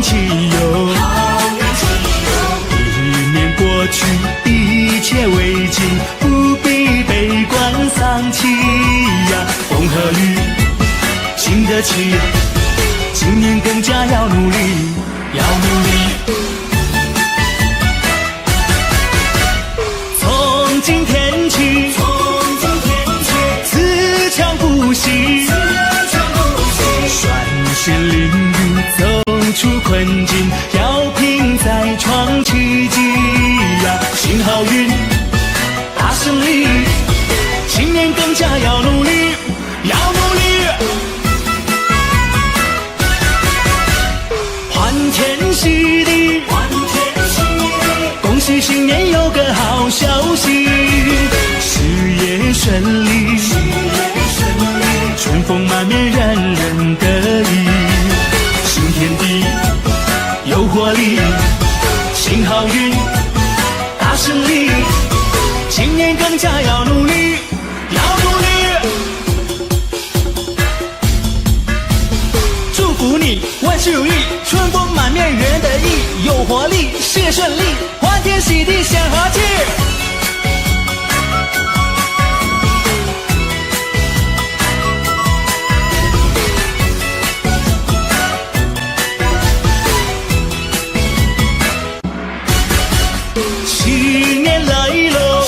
气哟，一年过去，一切未尽，不必悲观丧气呀。风和雨经得起，今年更加要努力，要努力。从今天起，自强不息，率先淋雨走出困境，要拼再创奇迹呀！新好运，大胜利，今年更加要努力，要努力。欢天喜地，恭喜新年有个好消息，事业顺利，春风满面，人人得意。新天地有活力，新好运，大胜利，今年更加要努力，要努力。祝福你万事如意，春风满面，人人得意，有活力，事业顺利，欢天喜地享和气。新年来喽，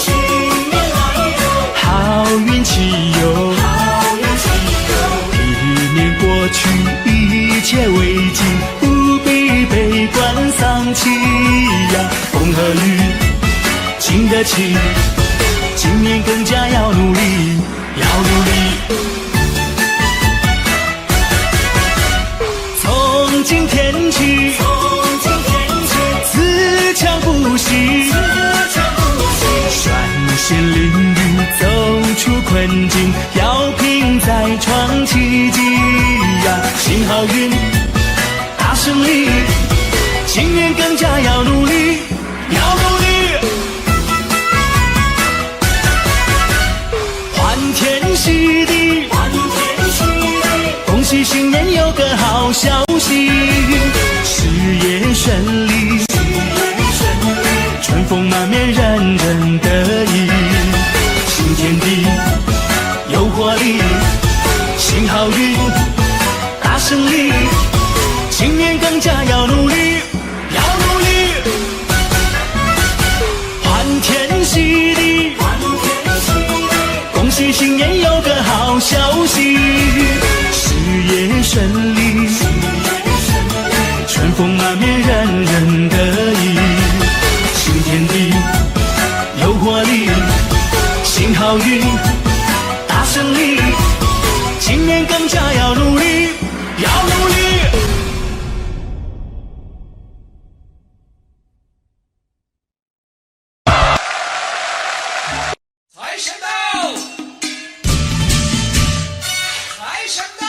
好运气哟，一年过去，一切未尽，不必悲观丧气呀。风和雨经得起，今年更加要努力，要努力。从今天起，自强不息，率先淋雨走出困境，要拼再创奇迹呀！新好运，大胜利，今年更加要努力，要努力。欢天喜地，恭喜新年有个好消息，事业顺利，春风满面，人人得意。新天地有活力，新好运，大胜利，今年更加要努力，要努力。欢天喜地，恭喜新年有个好消息，事业顺利，春风满面，人人得意。新天地有活力，新好运，大胜利，今年更加要努力，要努力。财神到！财神到！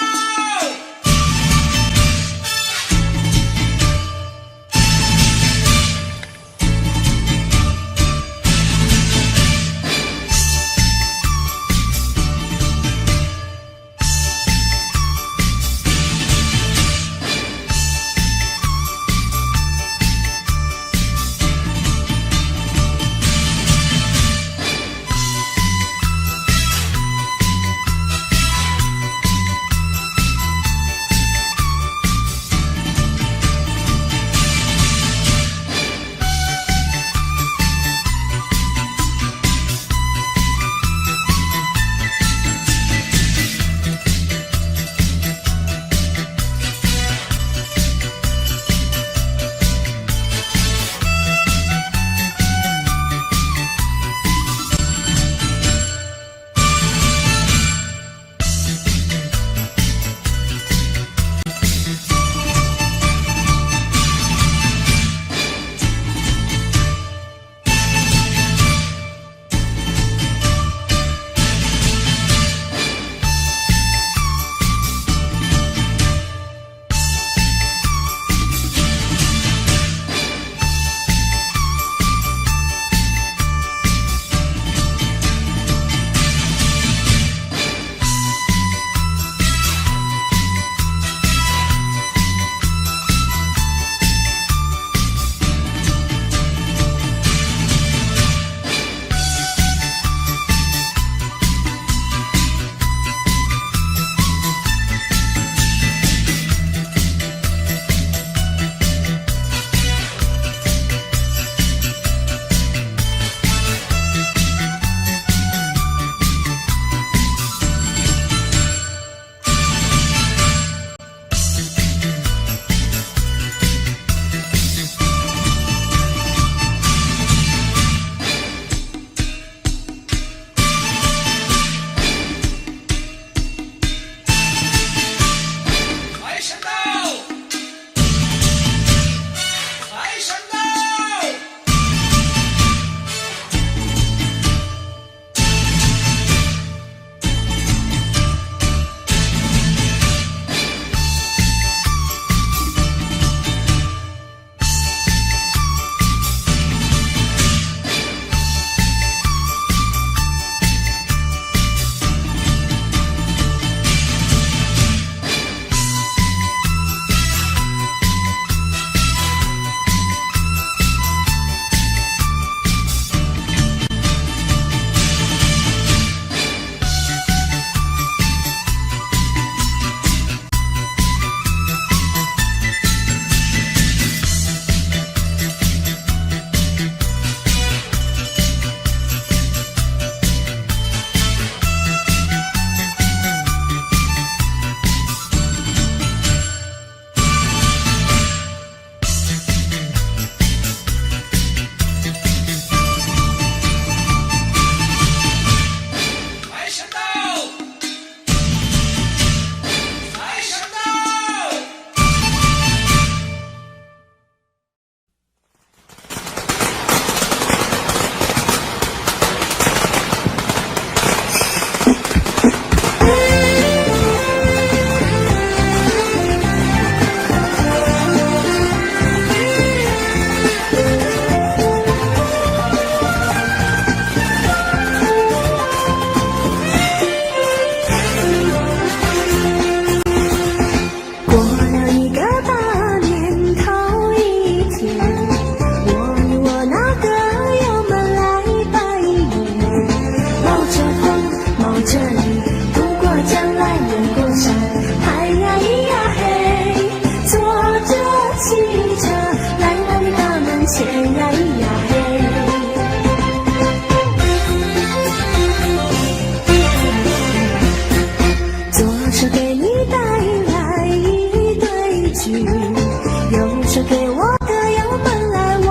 手给我歌友们来握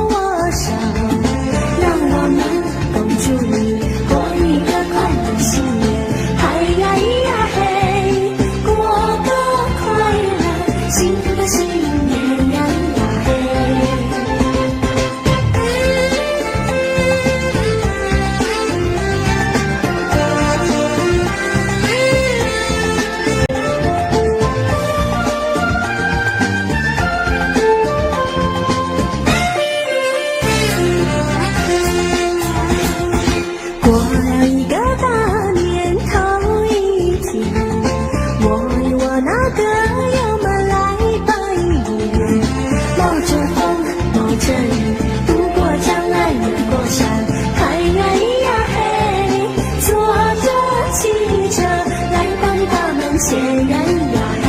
握手，让我们共祝你过一个快乐新年。嗨呀咿呀嘿，过个快乐新的新年呀呀嘿。过了一个大年头一天，我与我那歌友们来拜年，冒着风冒着雨，渡过江来越过山，嗨呀咿呀嘿，坐着汽车来到你大门前呀咿呀嘿。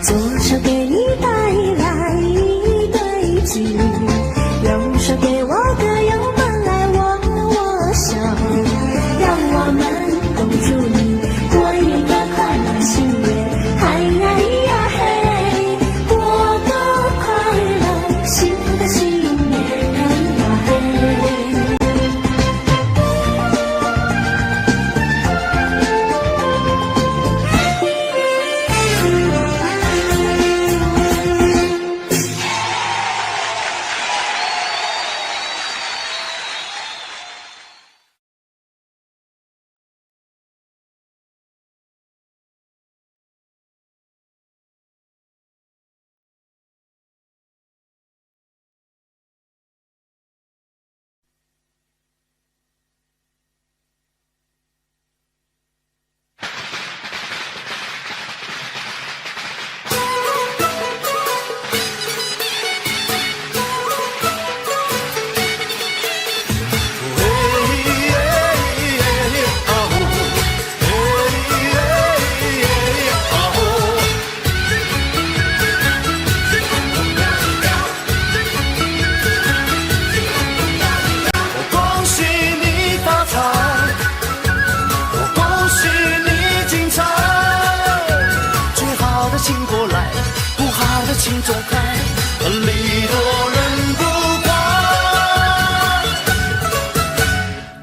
左手给你带来一对菊，右手给我歌友们来握握手，让我们共祝你过一个快乐新年。嗨呀咿呀嘿，过个快乐新的新年呀嘿。恭喜你发财，我恭喜你精彩，最好的请过来，不好的请走开，礼多人不怪。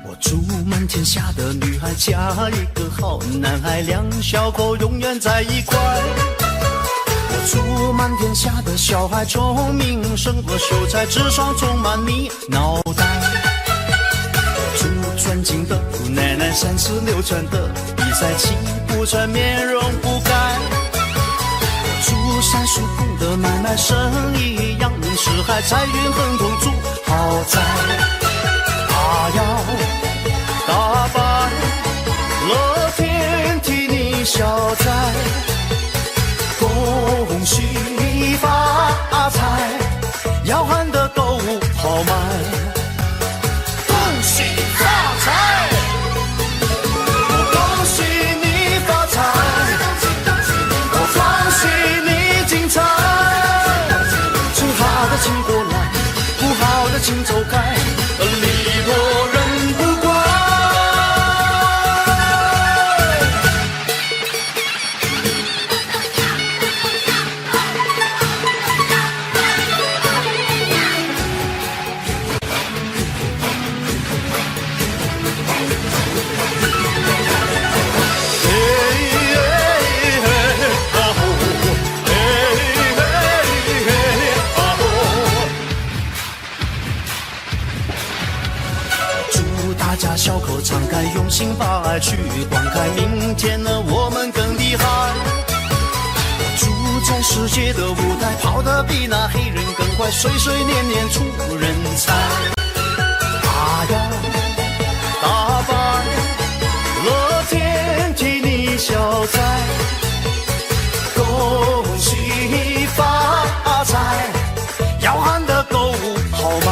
我祝满天下的女孩嫁一个好男孩，两小口永远在一块。我祝满天下的小孩聪明胜过秀才，智商充满你脑袋。祝尊敬的姑奶奶三十六转的比赛气不喘，面容不改。祝三叔公的买卖生意扬名四海，财运亨通住豪宅。他要大摆乐天替你消灾，恭喜你发财，要喊的购物好买。恭喜发财，我恭喜你发财，我恭喜你精彩，最好的请过来，不好的请走开，礼多人不怪。大家小口敞开，用心把爱去灌溉，明天呢我们更厉害。住在世界的舞台，跑得比那黑人更快，岁岁年年出人才。他要大摆乐天替你消灾，恭喜发财，要喊的购物好买。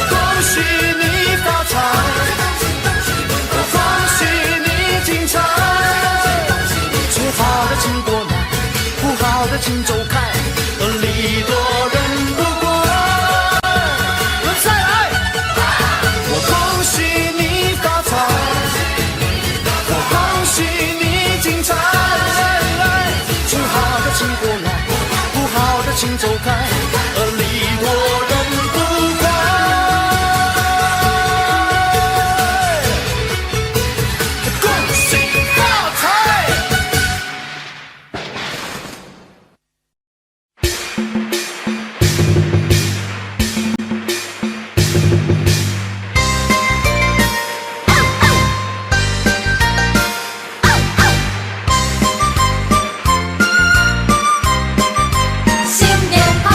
恭喜你发财，我恭喜你精彩，最好的请过来，不好的请走开，礼多人不怪。开，礼多人不怪。恭喜发财！新年好。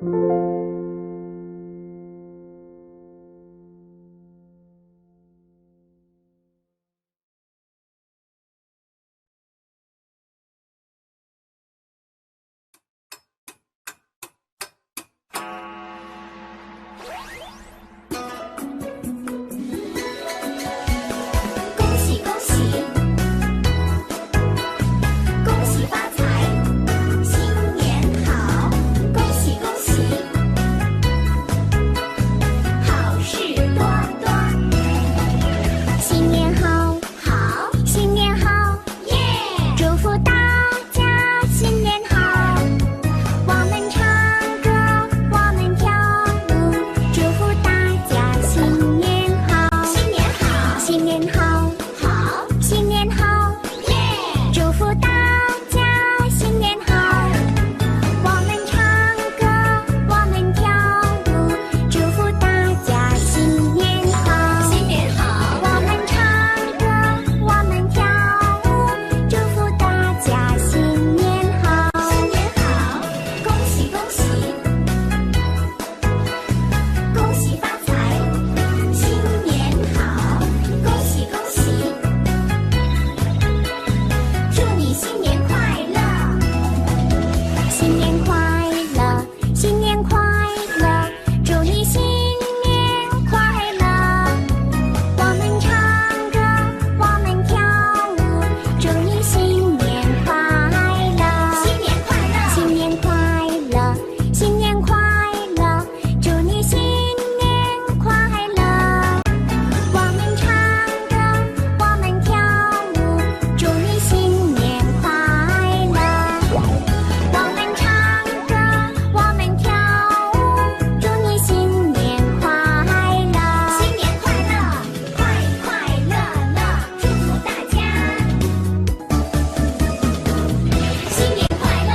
恭喜恭喜，恭喜发财，新年好！恭喜恭喜，好事多多。新年好，好，新年好，耶！祝福大家新年好。我们唱歌，我们跳舞，祝福大家新年好。新年好，新年好，好，新年好，耶！祝福大家新年好。我们唱歌，我们跳舞，祝福大家新年好。新年好，我们唱歌，我们跳舞，祝福大家新年好。新年好，恭喜恭喜，恭喜发财，新年好！恭喜恭喜，祝你新年快乐！新年快乐，新年快乐，祝你新年快乐！我们唱歌，我们跳舞，祝你新年快乐！新年快乐，新年快乐，新年快乐，祝你新年快乐！我们唱歌，我们跳舞，祝你新年快乐！我们唱歌，我们跳舞，祝你新年快乐！新年快乐，快快乐乐，祝福大家！新年快乐！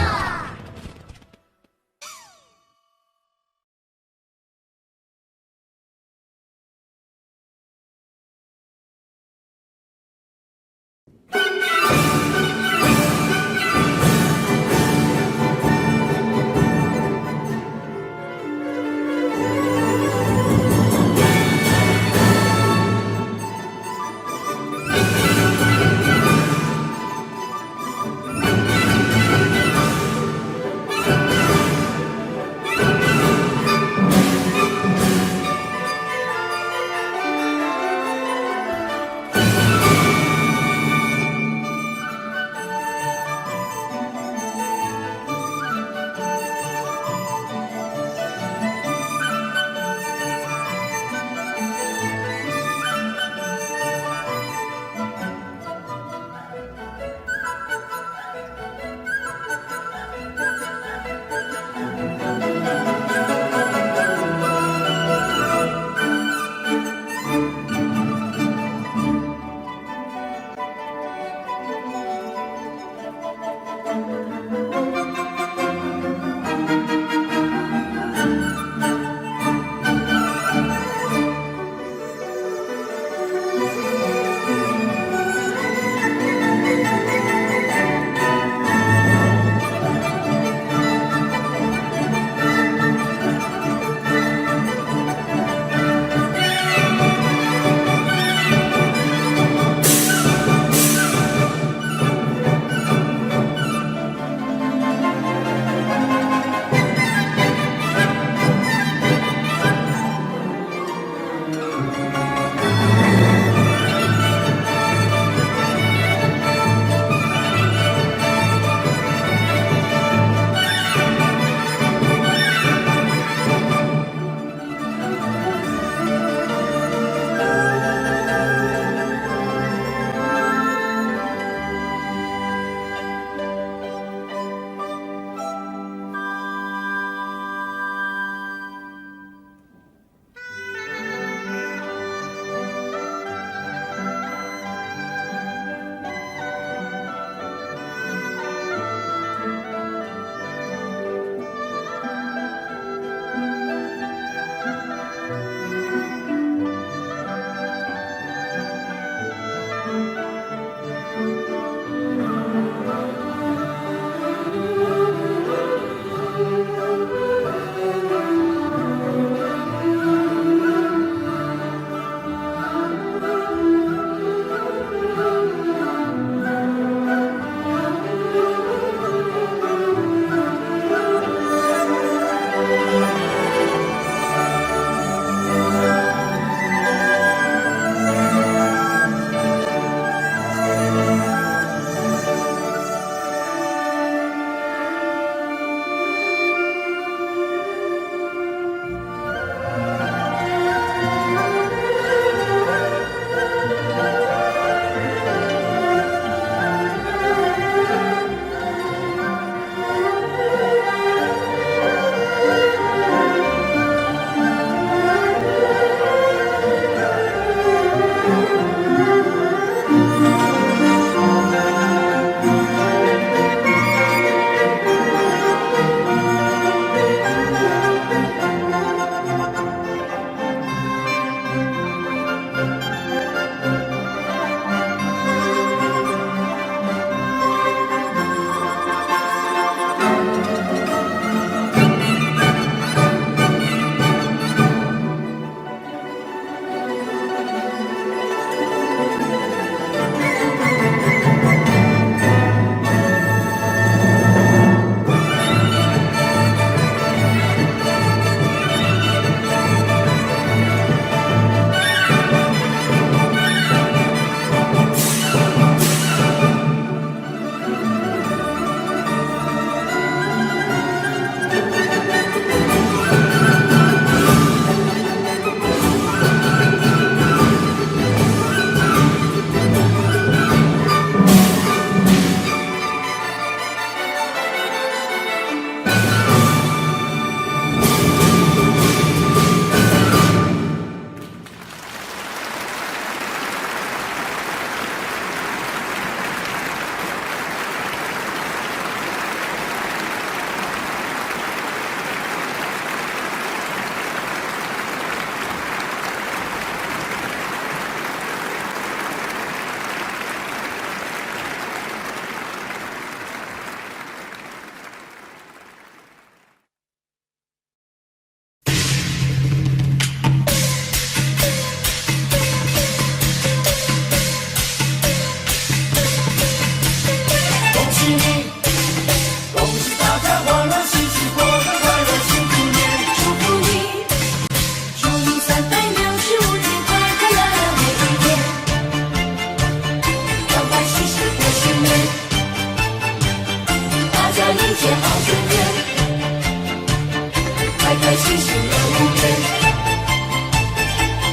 心新乐无边，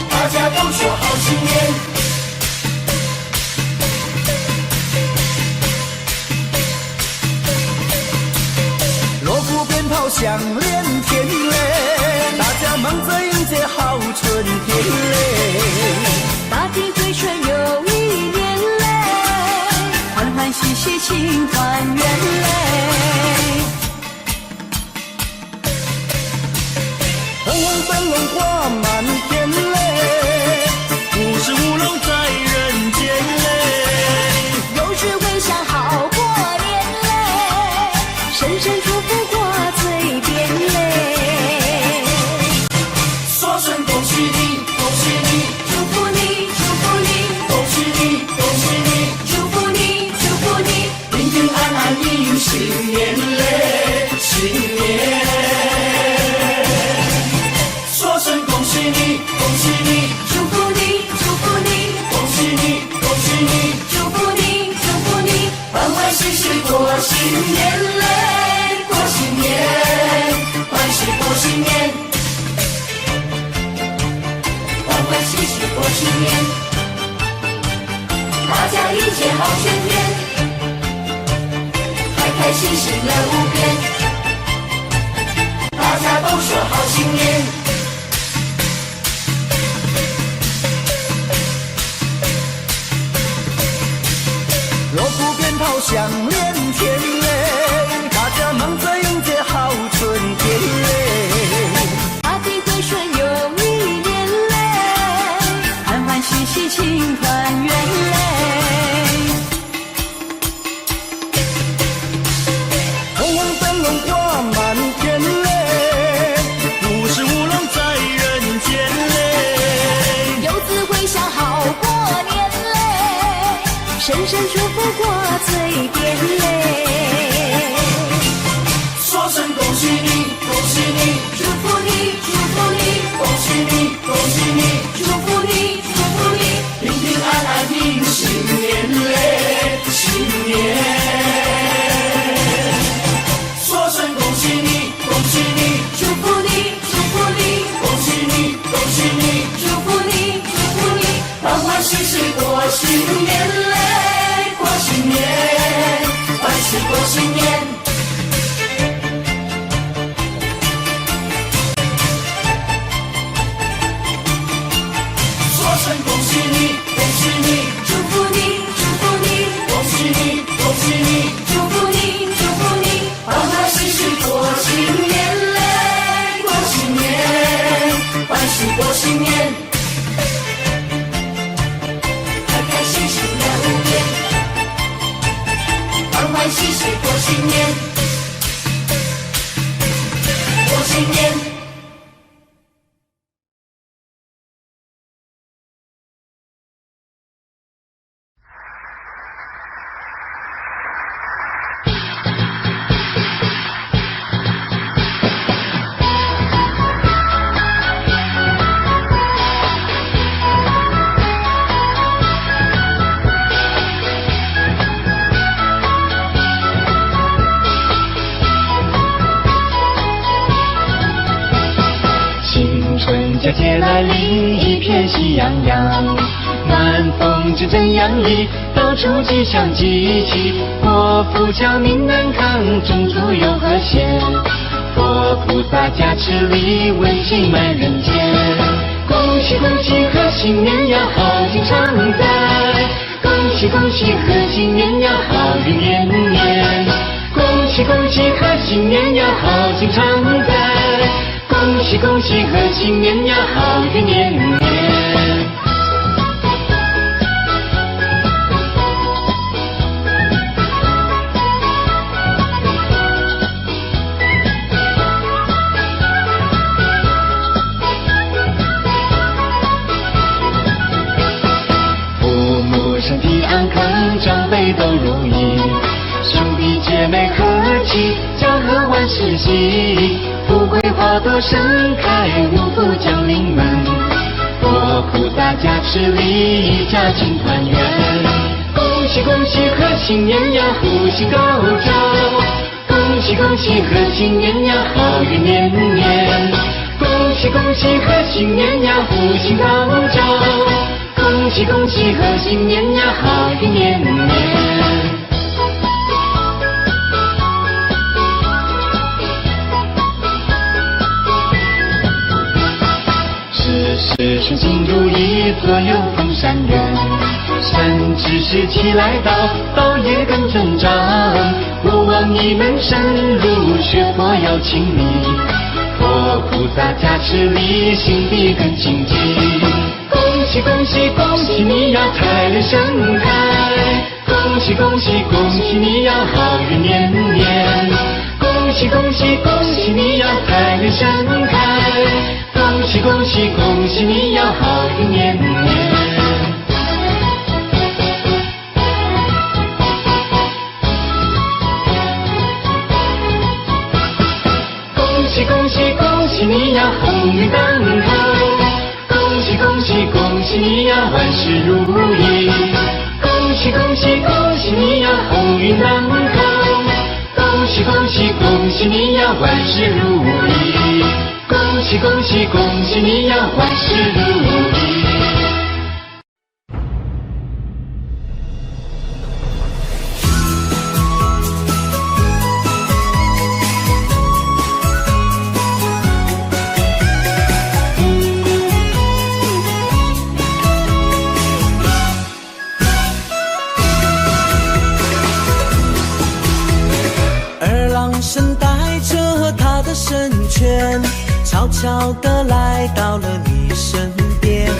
大家都说好新年。锣鼓鞭炮响连天嘞，大家忙着迎接好春天嘞。大地回春又一年嘞，欢欢喜喜庆团圆嘞。红红灯笼挂满天嘞，五十五龙在人间嘞。有句回响好过年嘞，声声祝福挂嘴边嘞。说声恭喜你，恭喜你，祝福你，祝福你，恭喜你，恭喜你，祝福你，祝福你，平平安安迎新年嘞，新年。说声恭喜你，恭喜你，祝福你，祝福你，恭喜你，恭喜你，祝福你，祝福你，欢欢喜喜过新年嘞，过新年，欢喜过新年，欢欢喜喜过新年，大家一切好全面，开开心心乐无边，大家都说好新年。锣鼓鞭炮响连天嘞，大家忙着迎接好春天嘞。大地回春又一年嘞，欢欢喜喜庆团圆嘞。红红灯笼挂满天嘞，五十五龙在人间嘞。游子回响好过年嘞，声声祝福挂嘴边嘞。说声恭喜你，恭喜你，祝福你，祝福你，恭喜你，恭喜你，祝福你，祝福你，平平安安迎新年嘞，新年。说声恭喜你，恭喜你，祝福你，祝福你，恭喜你，恭喜你，祝福你，祝福你，欢欢喜喜过新年嘞，过新年，欢喜过新年。说声恭喜你，恭喜你，祝福你，祝福你，恭喜你，恭喜你，祝福你，祝福你，欢欢喜喜过新年嘞，过新年，欢喜过新年，开开心心乐无边，欢欢喜喜过新年，过新年。佳节来临，一片喜洋洋，暖风阵阵洋溢，到处吉祥吉气，国富强民安康，种族又和谐，佛菩萨加持里，温馨满人间。恭喜恭喜贺新年呀，好运常在，恭喜恭喜贺新年呀，好运年年，恭喜恭喜贺新年呀，好运常在，恭喜恭喜贺新年呀，好运年年。父母身体安康，长辈都如意，兄弟姐妹和气，家和万事兴。富贵花朵盛开，五福降临门，佛菩萨加持里，家庭团圆。恭喜恭喜贺新年呀，福星高照，恭喜恭喜贺新年呀，好运年年。喜恭喜贺新年呀，福星高照！恭喜恭喜贺新年呀，好运年年。事事顺心如意，左右逢善人。善知识齐来到，道业更增长。我望你们深入学佛要亲密，佛菩萨加持你，心地更清净。恭喜恭喜恭喜你呀，财源盛开！恭喜恭喜恭喜你呀，好运年年！恭喜恭喜恭喜你呀，财源盛开！恭喜恭喜恭喜你呀，好运年年！恭喜恭喜恭喜你呀，鸿运当头！恭喜恭喜恭喜你呀，万事如意！恭喜恭喜恭喜你呀，鸿运当头！恭喜恭喜恭喜你呀，万事如意！恭喜恭喜恭喜你呀，万事如意！神带着他的神拳，悄悄地来到了你身边，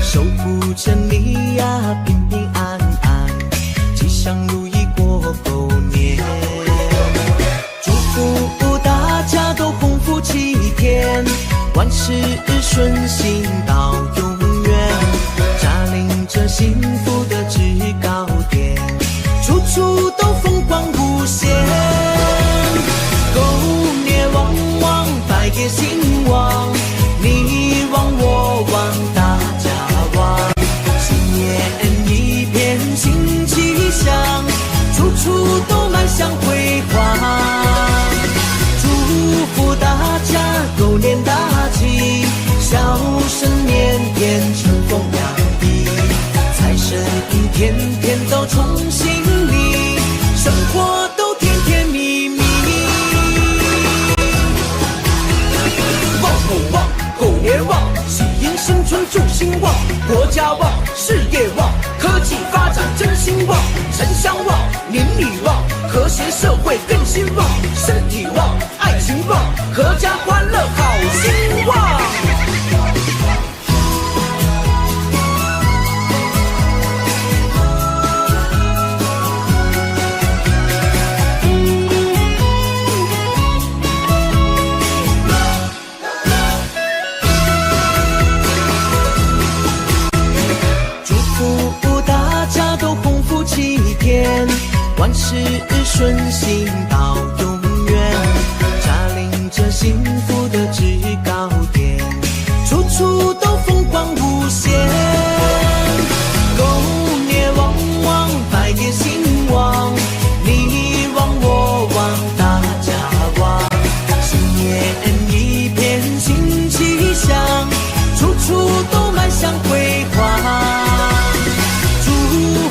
守护着你呀，平平安安，吉祥如意过狗年。祝福大家都鸿福齐天，万事顺心到永远，驾临着幸福的制高点，处处都风光无限。狗年旺旺，百业兴旺，你旺我旺，大家旺，新年一片新气象，处处都满享辉煌。祝福大家狗年大吉，笑声绵绵，春风洋溢，财神天天都宠幸你，生活都甜甜蜜蜜。狗旺，狗年旺，喜迎新春祝兴旺，国家旺，事业旺，科技发展真兴旺，城乡旺，邻里旺，和谐社会更兴旺，身体旺，爱情旺，阖家欢乐好兴旺。万事顺心到永远，驾临着幸福的制高点，处处都风光无限。狗年旺旺，百业兴旺，你旺我旺，大家旺，新年一片新气象，处处都满享辉煌。祝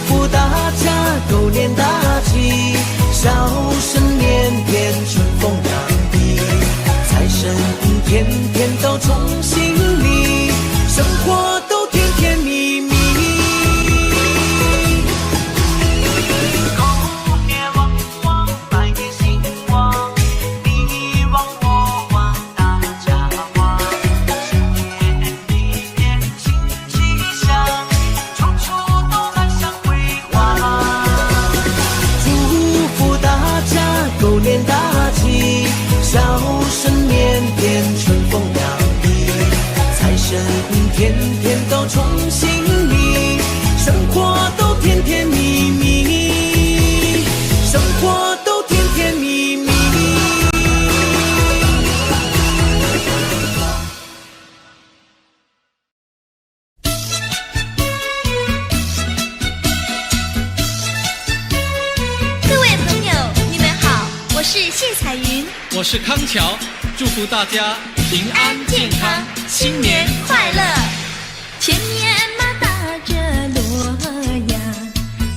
福大家狗年大吉，笑声绵绵，春风洋溢，财神天天都宠幸你，生活都甜甜蜜蜜。狗年旺旺，百业兴旺，你旺我旺，大家旺，新年一片新气象，处处都满享辉煌。狗年大吉，笑声绵绵，春风洋溢，财神天天都宠幸你，生活都甜甜蜜蜜，生活都甜甜蜜蜜。各位朋友，你们好，我是谢彩云，我是康桥，祝福大家平安健康，新年快乐。前面马打着锣呀，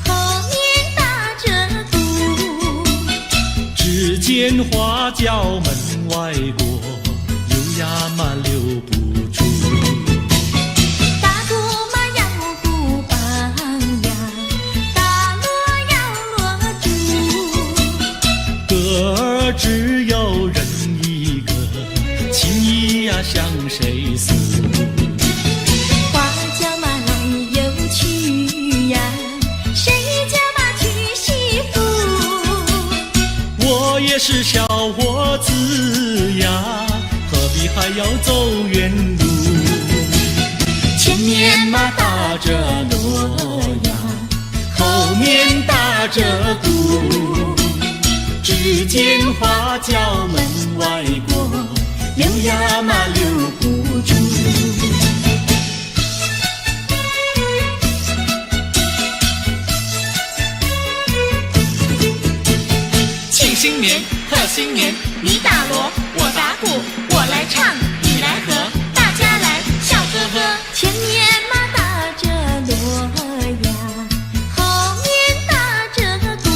后面打着鼓，只见花轿门外过，溜呀嘛溜不住。打鼓嘛要鼓棒呀，打锣要锣珠，歌儿只有人一个，情谊呀向谁诉？花轿嘛来又去呀，谁家嘛娶媳妇？我也是小伙子呀，何必还要走远路？前面嘛打着锣呀，后面打着鼓，只见花轿门外过，溜呀嘛溜不住。庆新年，贺新年，你打锣，我打鼓，我来唱，你来和，大家来笑呵呵。前面嘛打着锣呀，后面打着鼓，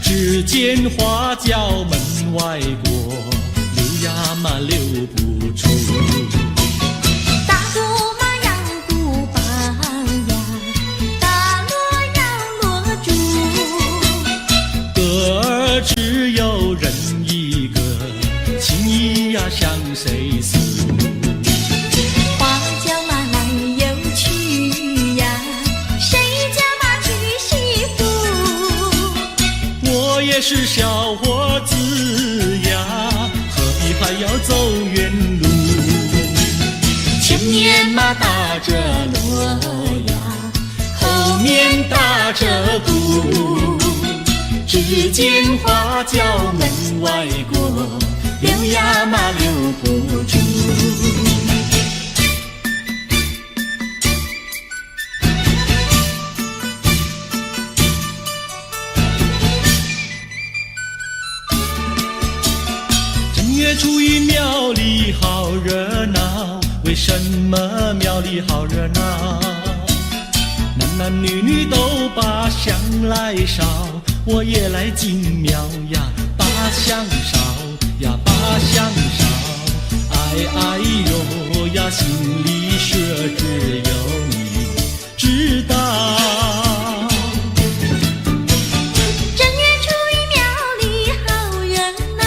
只见花轿门外过，溜呀嘛溜不住。打鼓嘛要鼓棒呀，打锣要锣珠，歌儿只有人一个，情谊呀向谁诉？花轿嘛来又去呀，谁家嘛娶媳妇？我也是小伙子呀，何必还要走远路？前面嘛打着锣呀，后面打着鼓，只见花轿门外过，溜呀嘛溜不住。正月初一庙里好热闹，为什么庙里好热闹？男男女女都把香来烧，我也来进庙呀，把香烧呀，把香烧。哎哎呦呀，心里说只有你知道。正月初一庙里好热闹，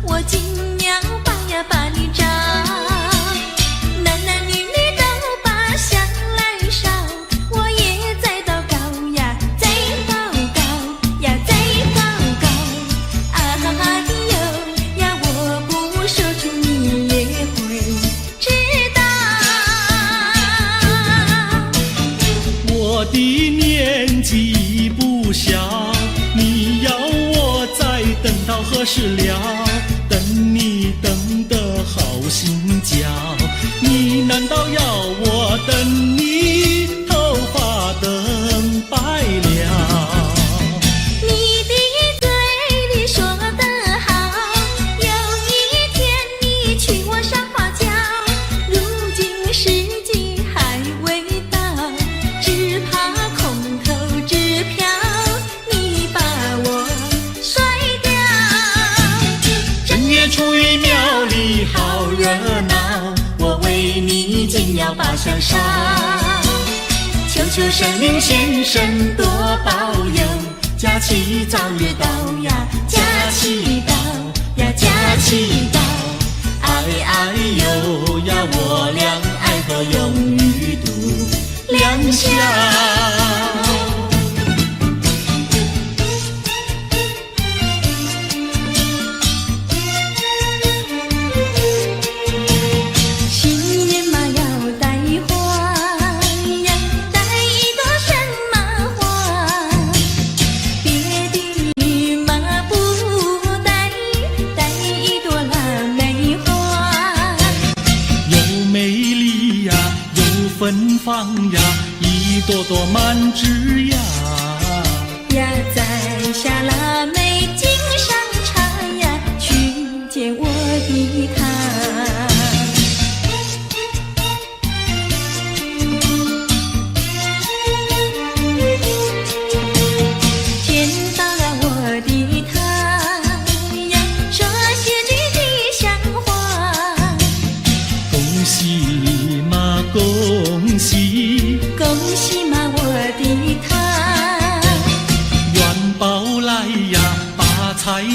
我进庙把呀把你找，男男女女都把香来烧，我也在祷告呀，在祷告呀，在祷告。啊哈哈的哟呀，我不说出你也会知道。我的年纪不小，你要我再等到何时了？等你等得好心焦，你难道要我等你头发等白了？你的嘴里说得好，有一天你娶我上花轿，如今时机还未到，只怕空头支票你把我甩掉。正月初一庙里好热闹，我为你紧要把香烧，求求神灵先生多保佑，假期早日到呀，假期到呀，假期到。哎哎呦呀，我俩爱河永远度良宵。新年嘛要带花呀，带一朵什么花？别的嘛不带，带一朵腊梅花。又美丽呀，又芬芳呀，一朵朵满枝桠。呀，摘下腊梅经上插呀，去见我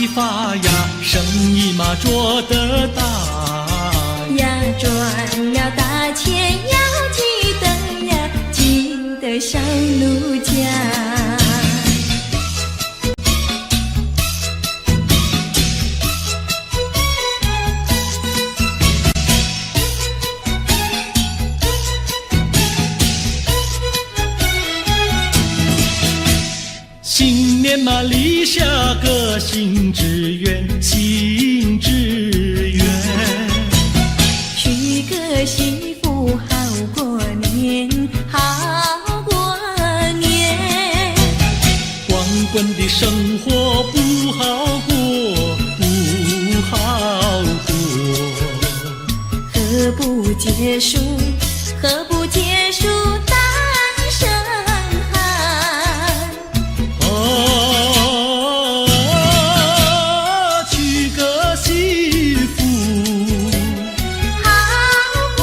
发呀，生意嘛做得大呀，赚了大钱要记得呀，记得上奴家。新年嘛立下个新志愿，新志愿。娶个媳妇好过年，好过年。光棍的生活不好过，不好过。何不结束？何不结束单身汉？娶个媳妇好过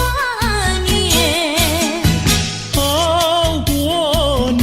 年，好过年。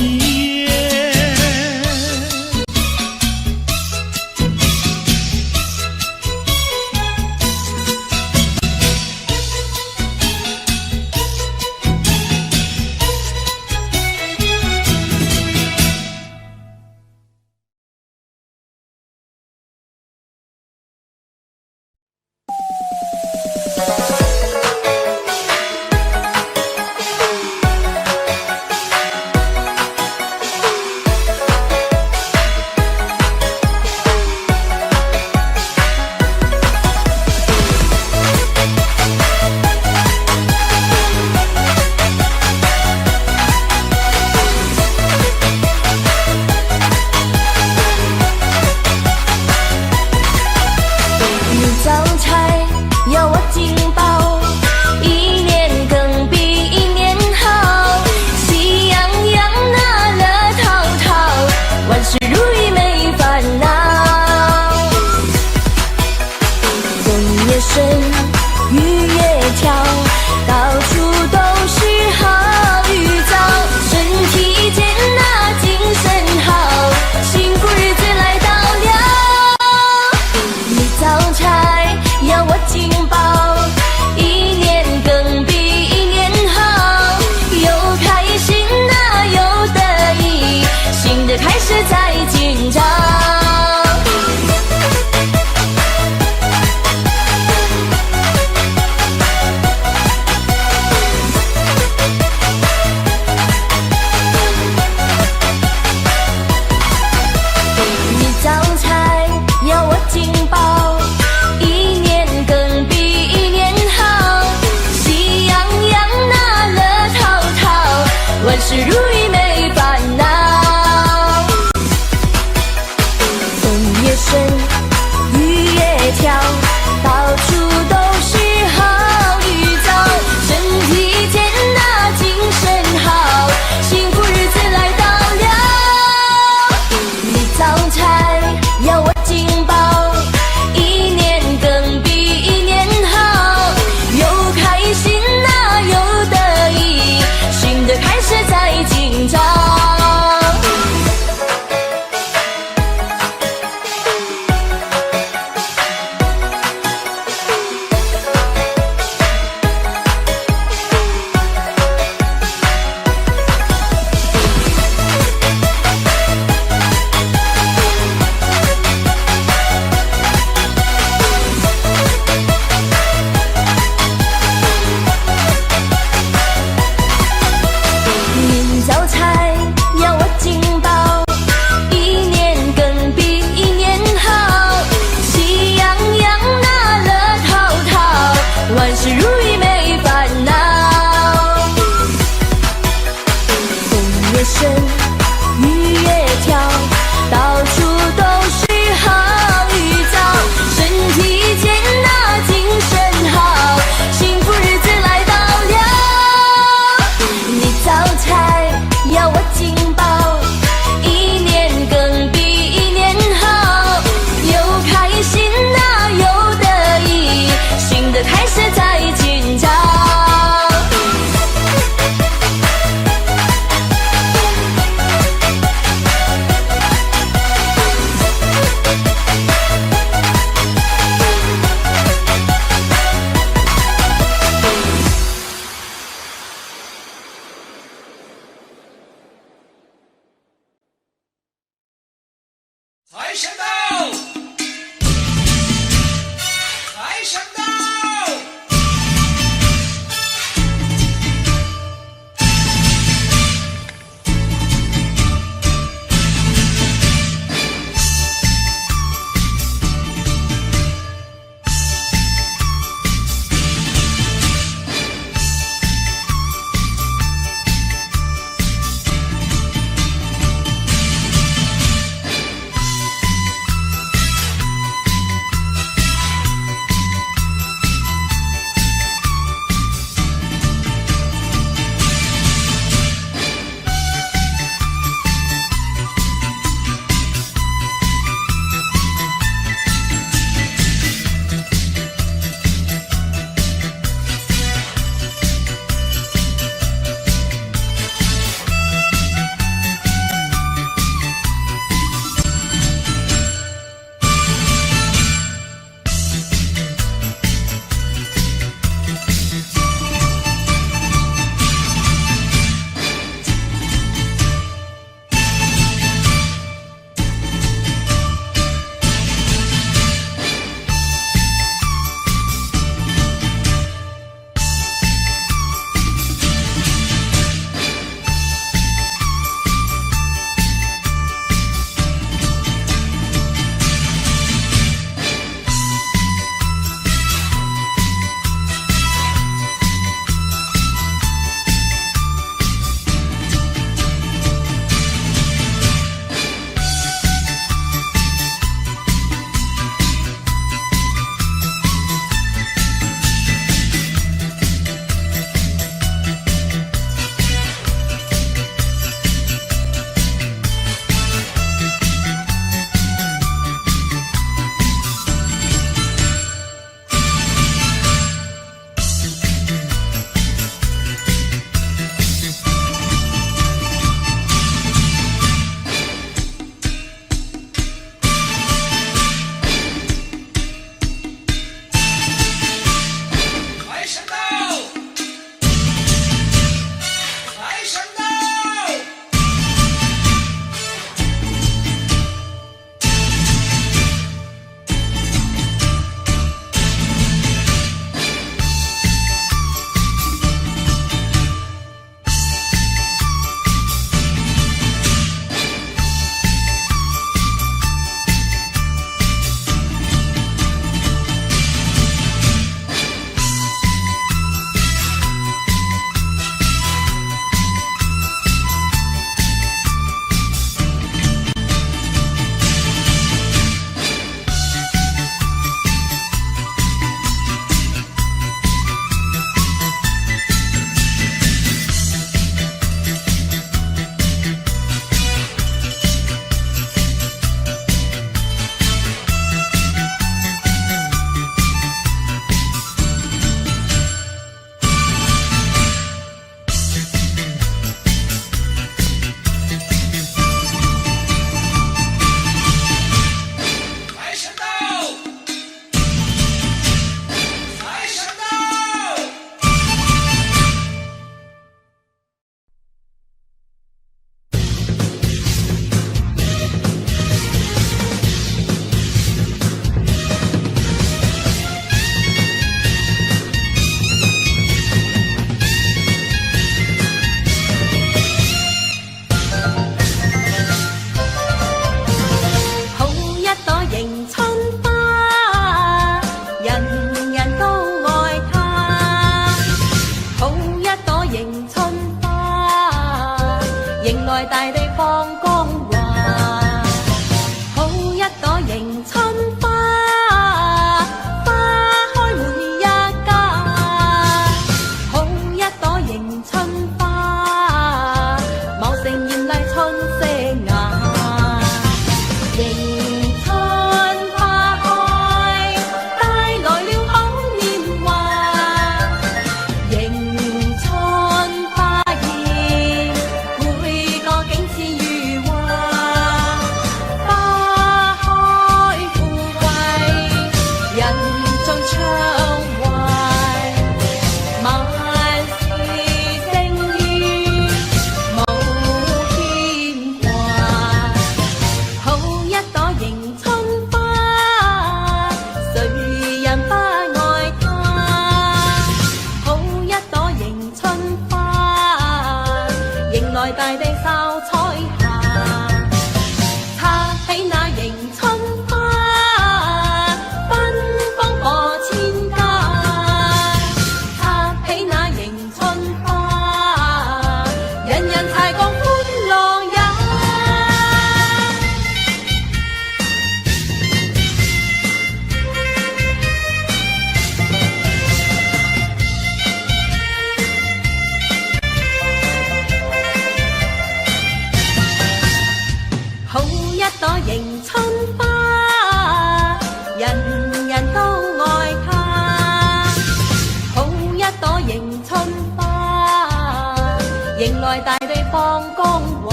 放光華。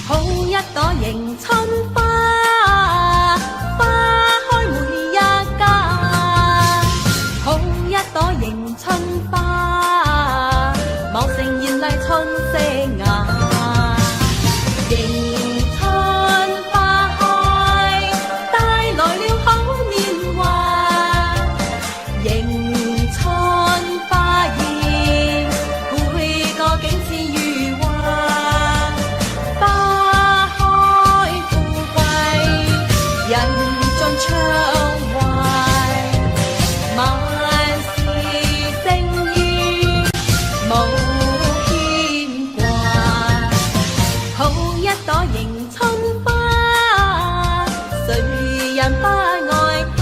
好一朵迎春花，花開每一家。好一朵迎春花，茂盛艷麗春色雅。迎春花開，帶來了好年華。迎春花現，配個景致如畫。花開富貴，人盡暢懷。萬事勝於無牽掛。好一朵迎春花，誰人不愛它？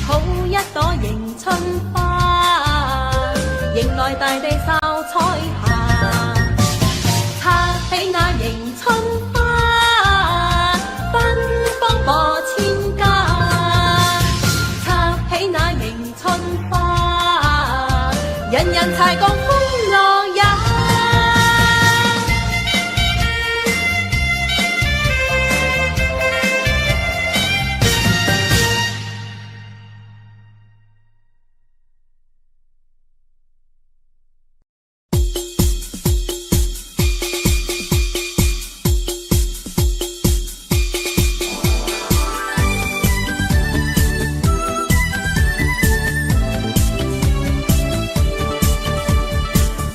好一朵迎春花，迎來大地秀彩霞。插起那迎春花，芬芳播千家。插起那迎春花，人人齊共歡樂也。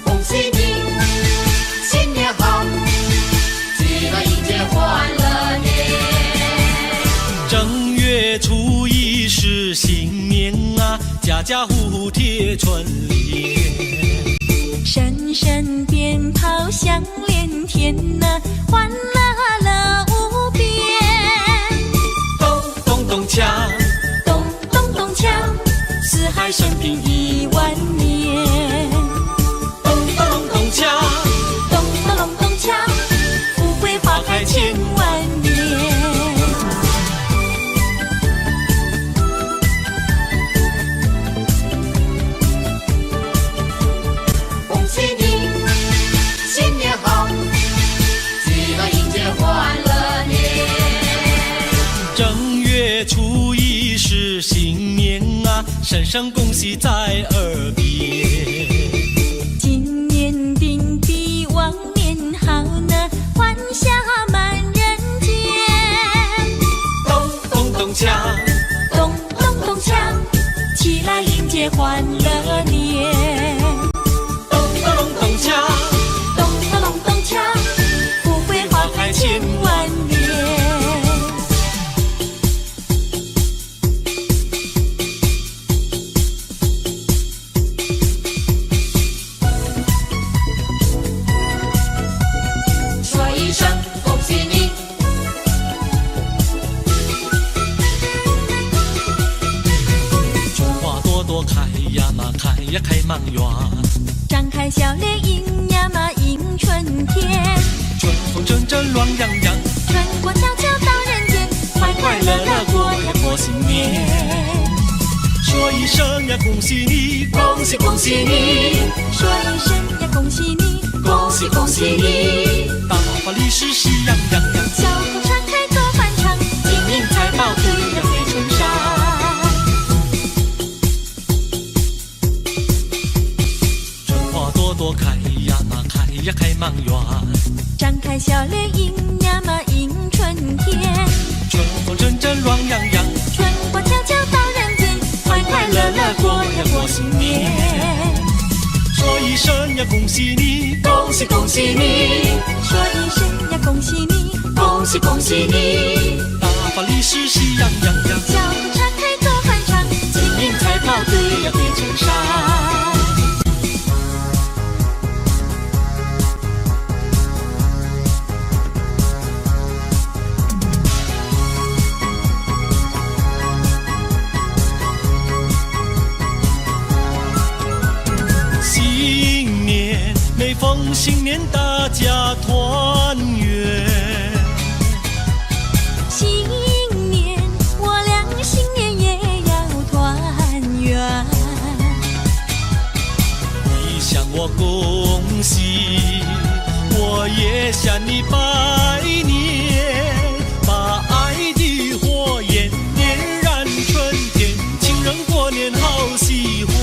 恭喜你，新年好，记得迎接欢乐年。正月初一是新年啊，家家户户贴春联。声声鞭炮响连天呐，欢乐乐无边。咚咚咚锵，咚咚咚锵，四海升平10000年。咚咚咚锵，咚咚咚咚锵，富贵花开千万年。恭喜你，新年好，记得迎接欢乐年。正月初一是新年啊，声声恭喜在耳边。今年定比往年好呢，欢笑满人间。咚咚咚锵，咚咚咚锵，起来迎接欢乐年。咚咚咚锵，咚咚咚咚锵，富贵花开千万年。说一声恭喜你，春花朵朵开呀嘛，开呀开满园。张开笑脸迎呀嘛迎春天。春风阵阵暖洋洋，春过悄悄到人间，快快乐乐过呀过新年。说一声呀恭喜你，恭喜恭喜你，说一声呀恭喜你，恭喜恭喜你，大发利是喜洋洋洋。小口常开多欢畅，金银财宝堆呀飞春上。春花朵朵开呀嘛，开呀开满园。张开笑脸迎呀嘛迎春天。春风阵阵暖洋洋，春过悄悄到人间，快快乐乐过呀过新年。说一声呀恭喜你，恭喜恭喜你，说一声呀恭喜你，恭喜恭喜你，大发利是喜洋洋洋。小口常开多欢畅，金银财宝堆呀堆成山。新年每逢新年大家团圆。新年我俩新年也要团圆。你想我我恭喜，我也向你拜年，把爱的火焰点燃春天，情人过年好喜欢。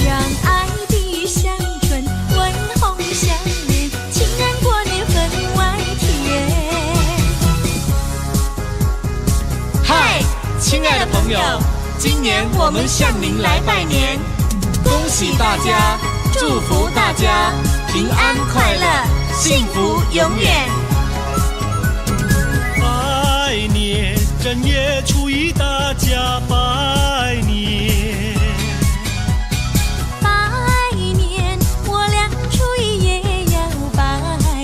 让爱的香醇温红相连，情人过年分外甜。嗨，亲爱的朋友，今年我们向您来拜年，恭喜大家，祝福大家平安快乐，幸福永远。拜年，正月初一大家拜年。拜年，我俩初一也要拜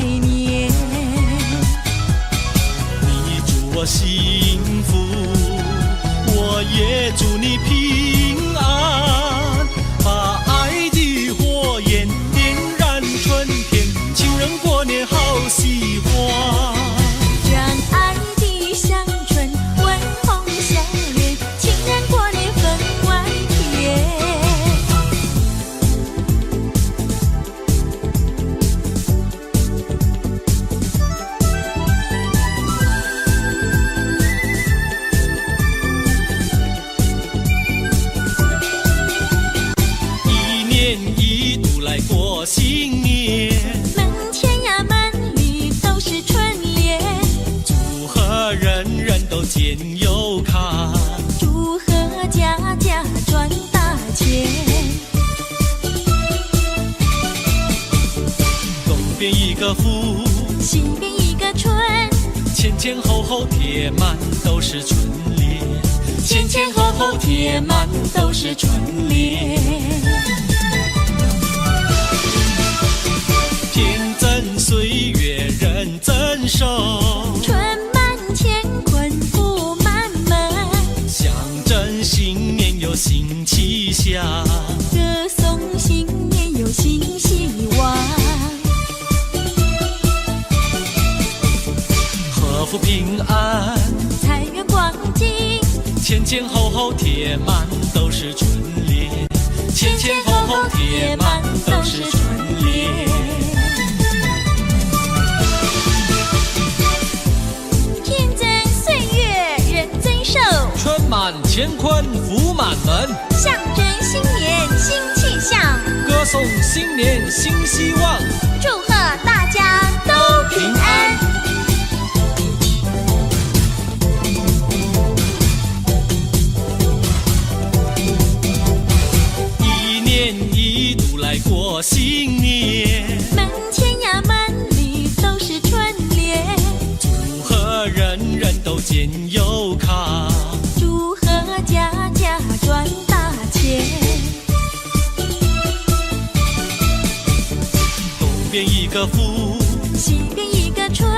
年。你祝我幸福，我也祝你平安，把爱的火焰点燃春天，情人过年好喜欢。让爱的香醇温红相连，情人过年分外甜。一年一度来过新年，门前呀门里都是春联，祝贺人人都见有看，祝贺家家赚大钱。东边一个福，西边一个春，前前后后贴满都是春联，前前后后贴满都是春联。天增岁月人增寿，春满乾坤福满门，象征新年有新气象，歌颂新年有新希望。贺福平安，财源广进，前前后后贴满都是春联，前前后后贴满都是春联。天增岁月人增寿，春满乾坤福满门，象征新年新气象，歌颂新年新希望，祝贺大家都平安。一年一度来过新年，门前呀门里都是春联，祝贺人人都见有看，祝贺家家赚大钱。东边一个福，西边一个春，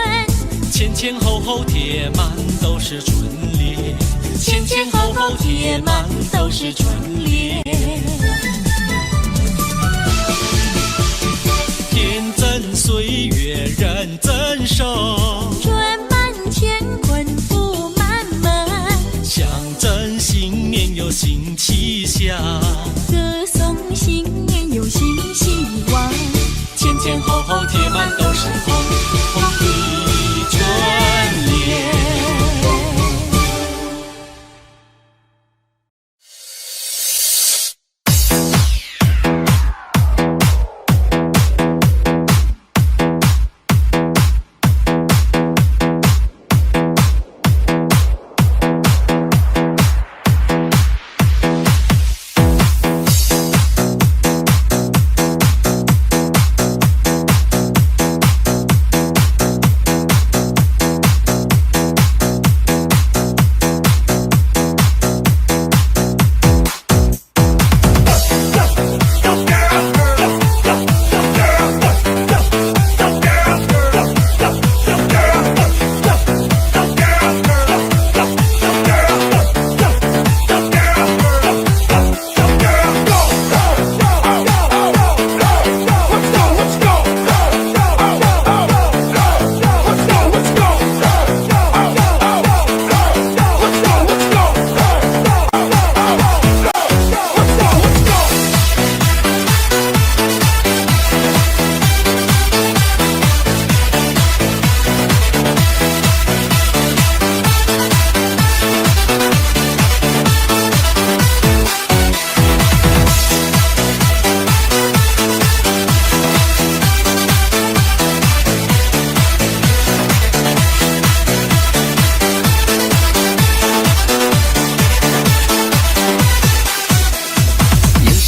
前前后后贴满都是春联，前前后后贴满都是春联。天增岁月人增寿，春满乾坤福满门，象征新年有新气象，歌颂新年有新希望。前前后后贴满都是红红的春联。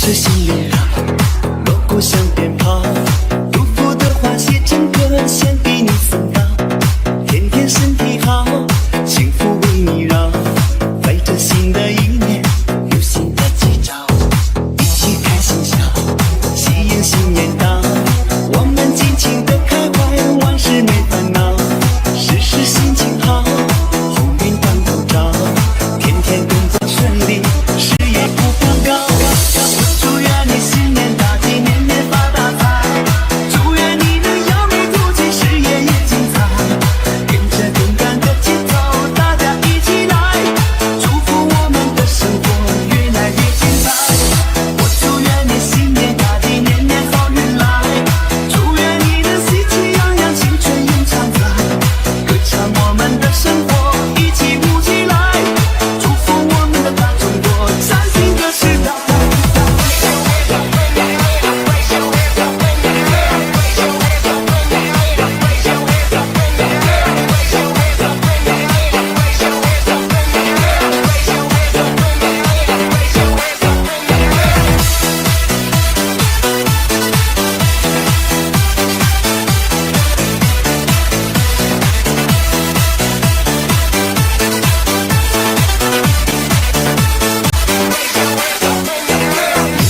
是新年啊，锣鼓响鞭炮，祝福的话写成歌，献给你送到。天天身体好，幸福为你绕，在这新的一年有新的吉兆，一起开心笑，喜迎新年到。我们尽情的开怀，万事没烦恼，时时心情好，鸿运当头照，天天工作顺利，事业不报高。祝愿你新年大吉，年年发大财，祝愿你能扬眉吐气，事业也精彩，跟着动感的节奏，大家一起来，祝福我们的生活越来越精彩。我祝愿你新年大吉，年年好运来，祝愿你能喜气洋洋，青春永常在，歌唱我们的生活，一起舞起来，祝福我们的大中国，崭新的时代。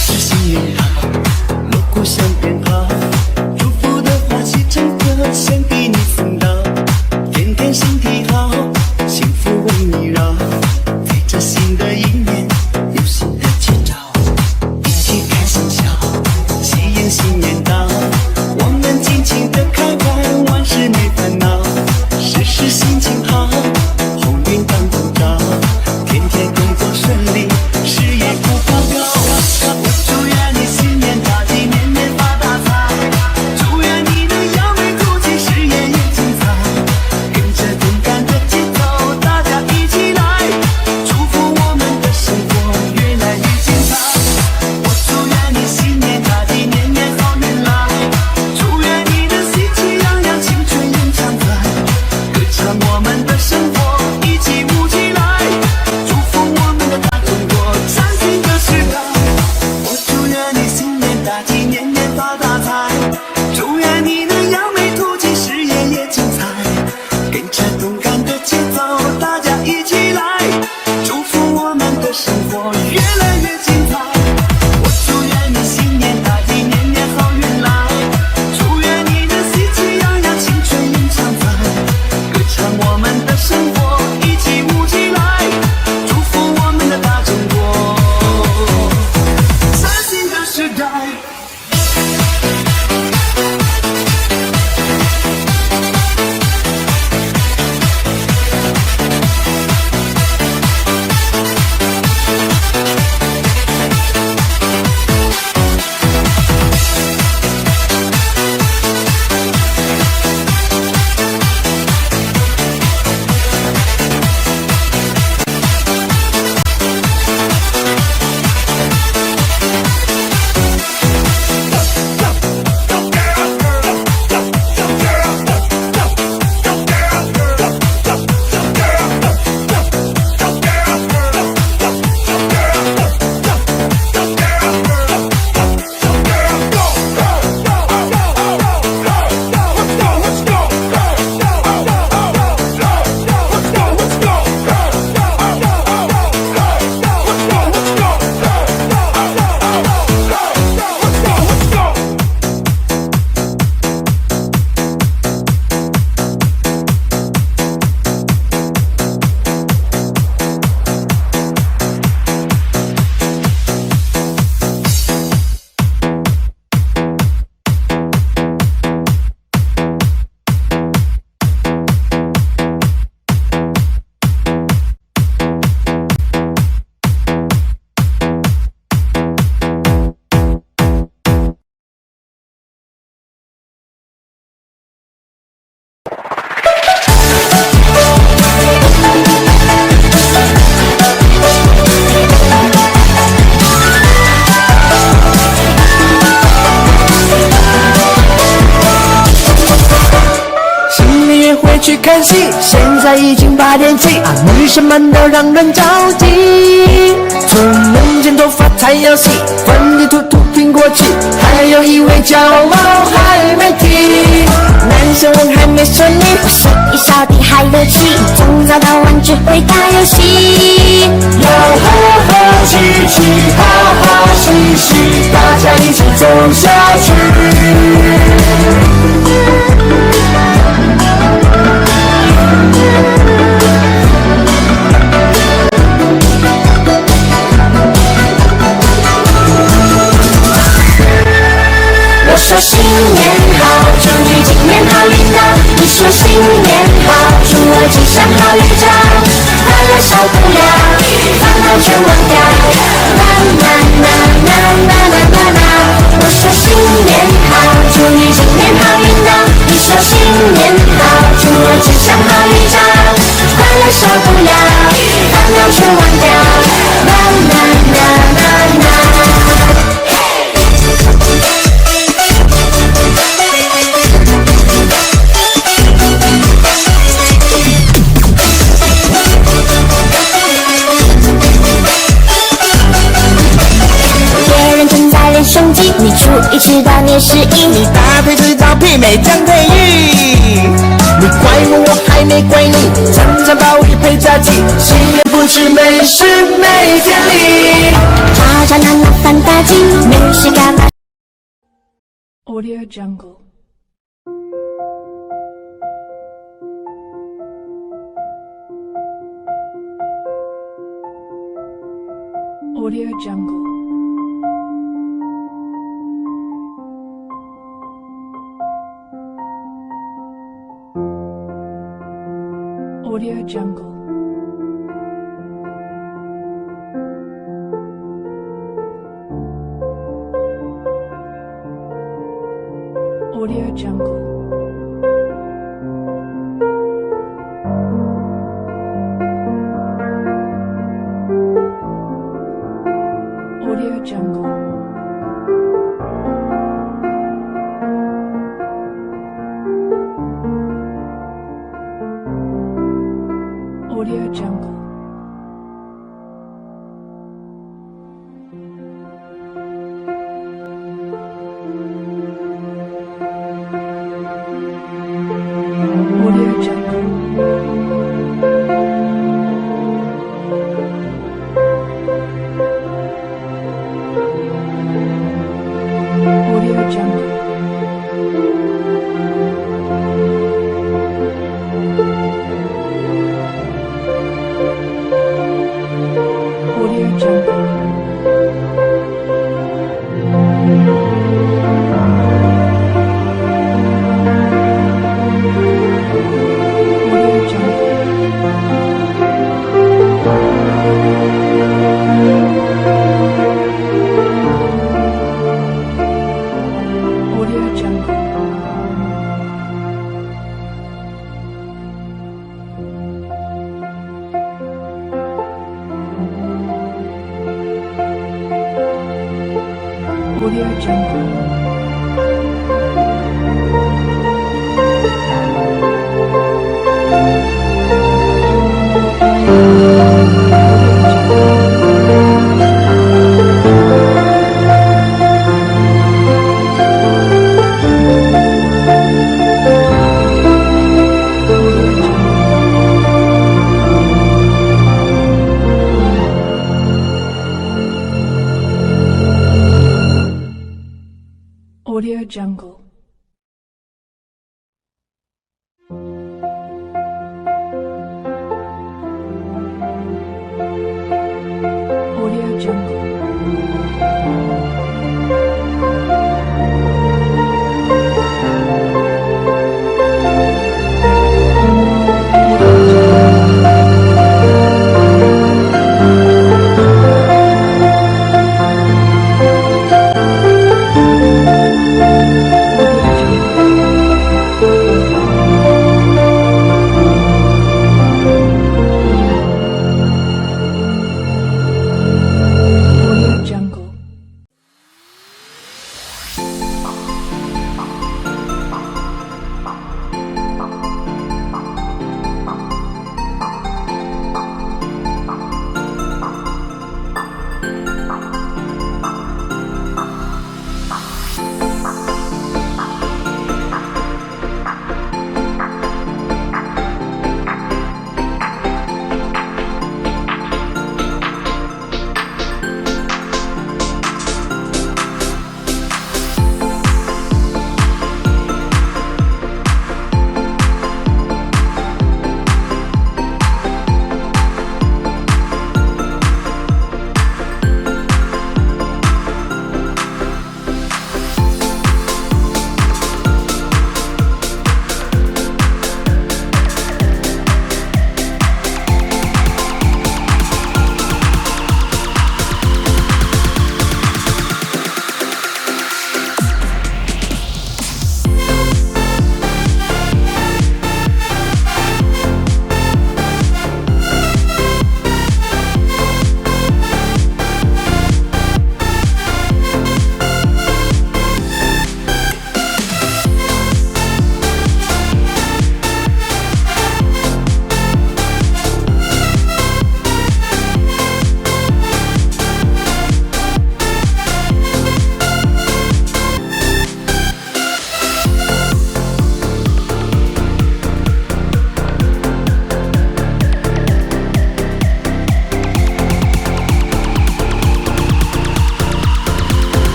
是新年啊，锣鼓响鞭炮，祝福的话写成歌，献给你送到。天天身体好，幸福为你绕，在这新的一年有新的吉兆，一起开心笑，喜迎新年到。我们尽情的开怀，万事没烦恼，时时心情好，鸿运当头照，天天工作顺利，事业不报高。我祝愿你新年大吉，年年发大财，祝愿你能扬眉吐气，事业也精彩，跟着动感的节奏，大家一起来，祝福我们的生活越来越精彩。我祝愿你新年大吉，年年好运来，祝愿你能喜气洋洋，青春永常在，歌唱我们的生活，一起舞起来，祝福我们的大中国，崭新的时代。我祝愿你新年大吉，年年发大财，祝愿你能扬眉吐气，事业也精彩，跟着动感的节奏，大家一起来，祝福我们的生活越来越精彩。我祝愿你新年大吉，年年好运来，祝愿你能喜气洋洋，青春永常在，歌唱我们的生活，一起舞起来，祝福我们的大中国，崭新的时代。去看戏，现在已经8点7，女生们都让人着急。出门剪头发才猜游戏，粉地兔兔苹果肌，还有一位叫猫还没提。男生问还没说你，我说一小弟还有气，从早到晚只会打游戏。要和和气气，好好嘻嘻，大家一起走下去。我说新年好，祝你今年好运到。你说新年好，祝我吉祥好运兆。快乐少不了，烦恼全忘掉。啦啦啦啦啦啦啦啦。我说新年好，祝你今年好运到。你说新年好，祝我吉祥好运兆。快乐少不了，烦恼全忘掉。啦啦啦啦啦。升级，你初一吃到年十一，你搭配制造媲美江培育。你怪我，我还没怪你，常常暴雨配杂技，新年不吃美食没天理。吵吵闹闹翻大金，没事干嘛Audio Jungle. Audio Jungle. Audio Jungle. Audio Jungle. Audio Jungle. Audio Jungle. Audio Jungle. Audio Jungle. Audio Jungle. Audio Jungle. Audio Jungle. Audio Jungle. Audio Jungle.